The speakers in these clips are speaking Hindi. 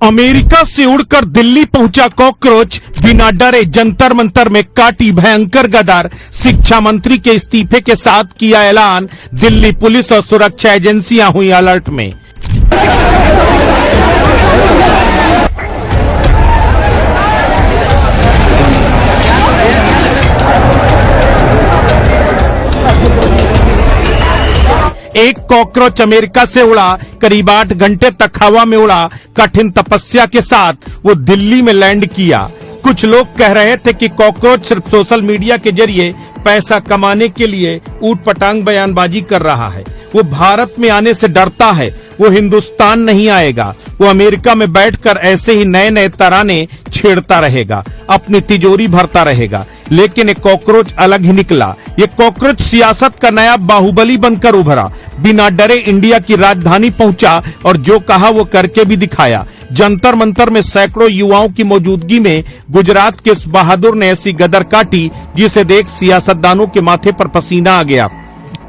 अमेरिका से उड़कर दिल्ली पहुंचा कॉकरोच, बिना डरे जंतर मंतर में काटी भयंकर गदर। शिक्षा मंत्री के इस्तीफे के साथ किया ऐलान, दिल्ली पुलिस और सुरक्षा एजेंसियां हुई अलर्ट में। एक कॉकरोच अमेरिका से उड़ा, करीब 8 घंटे तक हवा में उड़ा। कठिन तपस्या के साथ वो दिल्ली में लैंड किया। कुछ लोग कह रहे थे कि कॉकरोच सिर्फ सोशल मीडिया के जरिए पैसा कमाने के लिए ऊटपटांग बयानबाजी कर रहा है। वो भारत में आने से डरता है, वो हिंदुस्तान नहीं आएगा। वो अमेरिका में बैठकर ऐसे ही नए नए तराने छेड़ता रहेगा, अपनी तिजोरी भरता रहेगा। लेकिन एक कॉकरोच अलग ही निकला। ये कॉकरोच सियासत का नया बाहुबली बनकर उभरा। बिना डरे इंडिया की राजधानी पहुंचा और जो कहा वो करके भी दिखाया। जंतर मंतर में सैकड़ों युवाओं की मौजूदगी में गुजरात के इस बहादुर ने ऐसी गदर काटी जिसे देख सियासतदानों के माथे पर पसीना आ गया।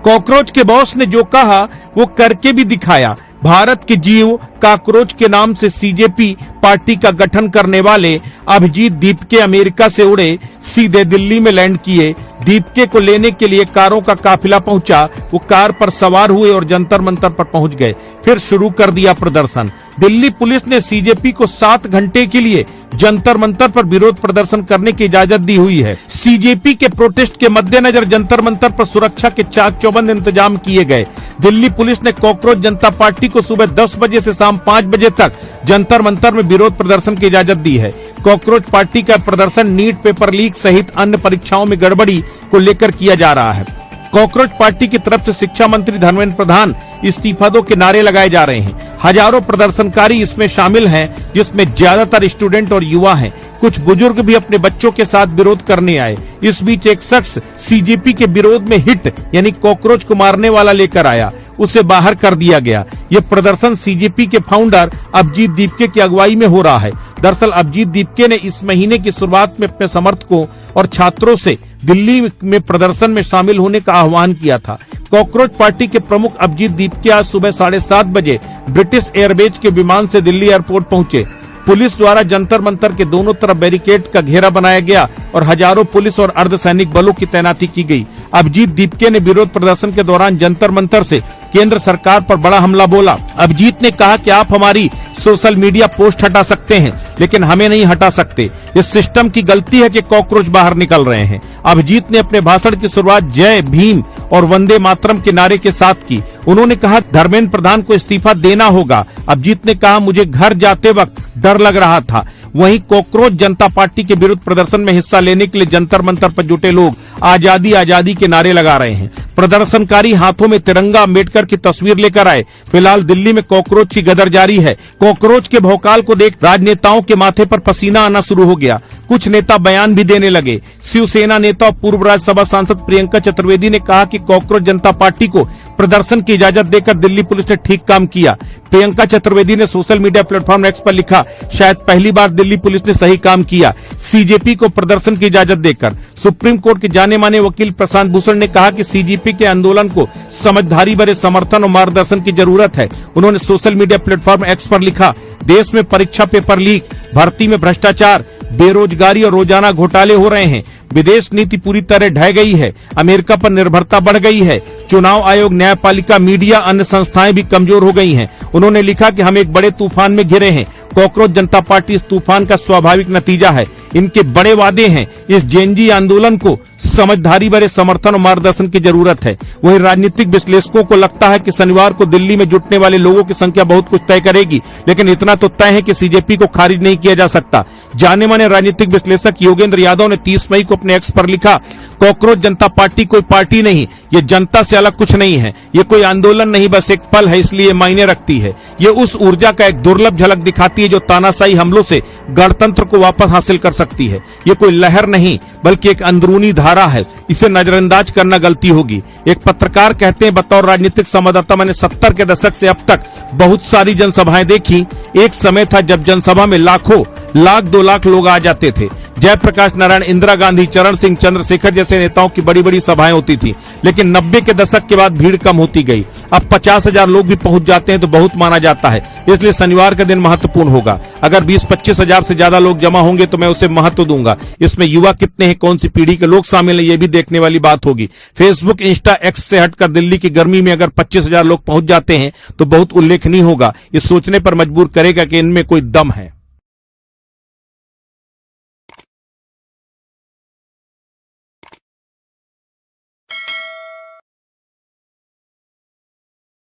कॉकरोच के बॉस ने जो कहा वो करके भी दिखाया। भारत के जीव कॉकरोच के नाम से सीजेपी पार्टी का गठन करने वाले अभिजीत दीपके अमेरिका से उड़े, सीधे दिल्ली में लैंड किए। दीपके को लेने के लिए कारों का काफिला पहुंचा। वो कार पर सवार हुए और जंतर मंतर पर पहुंच गए। फिर शुरू कर दिया प्रदर्शन। दिल्ली पुलिस ने सीजेपी को 7 घंटे के लिए जंतर मंतर पर विरोध प्रदर्शन करने की इजाजत दी हुई है। सीजेपी के प्रोटेस्ट के मद्देनजर जंतर मंतर पर सुरक्षा के चाक चौबंद इंतजाम किए गए। दिल्ली पुलिस ने कॉकरोच जनता पार्टी को सुबह 10 बजे से शाम 5 बजे तक जंतर मंतर में विरोध प्रदर्शन की इजाजत दी है। कॉकरोच पार्टी का प्रदर्शन नीट पेपर लीक सहित अन्य परीक्षाओं में गड़बड़ी को लेकर किया जा रहा है। कॉकरोच पार्टी की तरफ से शिक्षा मंत्री धर्मेंद्र प्रधान इस्तीफा दो के नारे लगाए जा रहे हैं। हजारों प्रदर्शनकारी इसमें शामिल हैं, जिसमें ज्यादातर स्टूडेंट और युवा हैं। कुछ बुजुर्ग भी अपने बच्चों के साथ विरोध करने आए। इस बीच एक शख्स सीजेपी के विरोध में हिट यानी कॉकरोच को मारने वाला लेकर आया, उसे बाहर कर दिया गया। यह प्रदर्शन सीजेपी के फाउंडर अभिजीत दीपके की अगुवाई में हो रहा है। दरअसल अभिजीत दीपके ने इस महीने की शुरुआत में अपने समर्थकों और छात्रों से दिल्ली में प्रदर्शन में शामिल होने का आह्वान किया था। कॉकरोच पार्टी के प्रमुख अभिजीत दीपके आज सुबह 7:30 बजे ब्रिटिश एयरवेज के विमान से दिल्ली एयरपोर्ट पहुंचे। पुलिस द्वारा जंतर मंतर के दोनों तरफ बैरिकेड का घेरा बनाया गया और हजारों पुलिस और अर्धसैनिक बलों की तैनाती की गई। अभिजीत दीपके ने विरोध प्रदर्शन के दौरान जंतर मंतर से केंद्र सरकार पर बड़ा हमला बोला। अभिजीत ने कहा कि आप हमारी सोशल मीडिया पोस्ट हटा सकते हैं, लेकिन हमें नहीं हटा सकते। इस सिस्टम की गलती है कि कॉकरोच बाहर निकल रहे हैं। अभिजीत ने अपने भाषण की शुरुआत जय भीम और वंदे मातरम के नारे के साथ की। उन्होंने कहा धर्मेंद्र प्रधान को इस्तीफा देना होगा। अभिजीत ने कहा मुझे घर जाते वक्त डर लग रहा था। वहीं कॉकरोच जनता पार्टी के विरुद्ध प्रदर्शन में हिस्सा लेने के लिए जंतर मंतर पर जुटे लोग आजादी आजादी के नारे लगा रहे हैं। प्रदर्शनकारी हाथों में तिरंगा, अम्बेडकर की तस्वीर लेकर आए। फिलहाल दिल्ली में कॉकरोच की गदर जारी है। कॉकरोच के भौकाल को देख राजनेताओं के माथे पर पसीना आना शुरू हो गया। कुछ नेता बयान भी देने लगे। शिवसेना नेता और पूर्व राज्यसभा सांसद प्रियंका चतुर्वेदी ने कहा कि कॉकरोच जनता पार्टी को प्रदर्शन की इजाजत देकर दिल्ली पुलिस ने ठीक काम किया। प्रियंका चतुर्वेदी ने सोशल मीडिया प्लेटफॉर्म एक्स पर लिखा, शायद पहली बार दिल्ली पुलिस ने सही काम किया सीजेपी को प्रदर्शन की इजाजत देकर। सुप्रीम कोर्ट के जाने माने वकील प्रशांत भूषण ने कहा कि सीजेपी के आंदोलन को समझदारी भरे समर्थन और मार्गदर्शन की जरूरत है। उन्होंने सोशल मीडिया प्लेटफॉर्म एक्स पर लिखा, देश में परीक्षा पेपर लीक, भर्ती में भ्रष्टाचार, बेरोजगारी और रोजाना घोटाले हो रहे हैं। विदेश नीति पूरी तरह ढह गई है। अमेरिका पर निर्भरता बढ़ गई है। चुनाव आयोग, न्यायपालिका, मीडिया, अन्य संस्थाएं भी कमजोर हो गई हैं। उन्होंने लिखा कि हम एक बड़े तूफान में घिरे हैं। कॉकरोच जनता पार्टी इस तूफान का स्वाभाविक नतीजा है। इनके बड़े वादे हैं। इस जेनजी आंदोलन को समझदारी भरे समर्थन और मार्गदर्शन की जरूरत है। वहीं राजनीतिक विश्लेषकों को लगता है कि शनिवार को दिल्ली में जुटने वाले लोगों की संख्या बहुत कुछ तय करेगी, लेकिन इतना तो तय है कि सीजेपी को खारिज नहीं किया जा सकता। जाने माने राजनीतिक विश्लेषक योगेंद्र यादव ने 30 मई को अपने एक्स पर लिखा, कॉकरोच जनता पार्टी कोई पार्टी नहीं, ये जनता से अलग कुछ नहीं है। ये कोई आंदोलन नहीं, बस एक पल है, इसलिए मायने रखती है। ये उस ऊर्जा का एक दुर्लभ झलक दिखाती है जो तानाशाही हमलों से गणतंत्र को वापस हासिल कर सकती है। ये कोई लहर नहीं, बल्कि एक अंदरूनी धारा है। इसे नजरअंदाज करना गलती होगी। एक पत्रकार कहते हैं, बतौर राजनीतिक संवाददाता मैंने 70 के दशक से अब तक बहुत सारी जनसभाएं देखी। एक समय था जब जनसभा में लाखों, 1 लाख 2 लाख लोग आ जाते थे। जयप्रकाश नारायण, इंदिरा गांधी, चरण सिंह, चंद्रशेखर जैसे नेताओं की बड़ी बड़ी सभाएं होती थी। लेकिन 90 के दशक के बाद भीड़ कम होती गई। अब 50,000 लोग भी पहुंच जाते हैं तो बहुत माना जाता है। इसलिए शनिवार का दिन महत्वपूर्ण होगा। अगर 20-25 हजार से ज्यादा लोग जमा होंगे तो मैं उसे महत्व दूंगा। इसमें युवा कितने हैं, कौन सी पीढ़ी के लोग शामिल हैं, ये भी देखने वाली बात होगी। फेसबुक, इंस्टा, एक्स से हटकर दिल्ली की गर्मी में अगर 25,000 लोग पहुंच जाते हैं तो बहुत उल्लेखनीय होगा। ये सोचने पर मजबूर करेगा कि इनमें कोई दम है।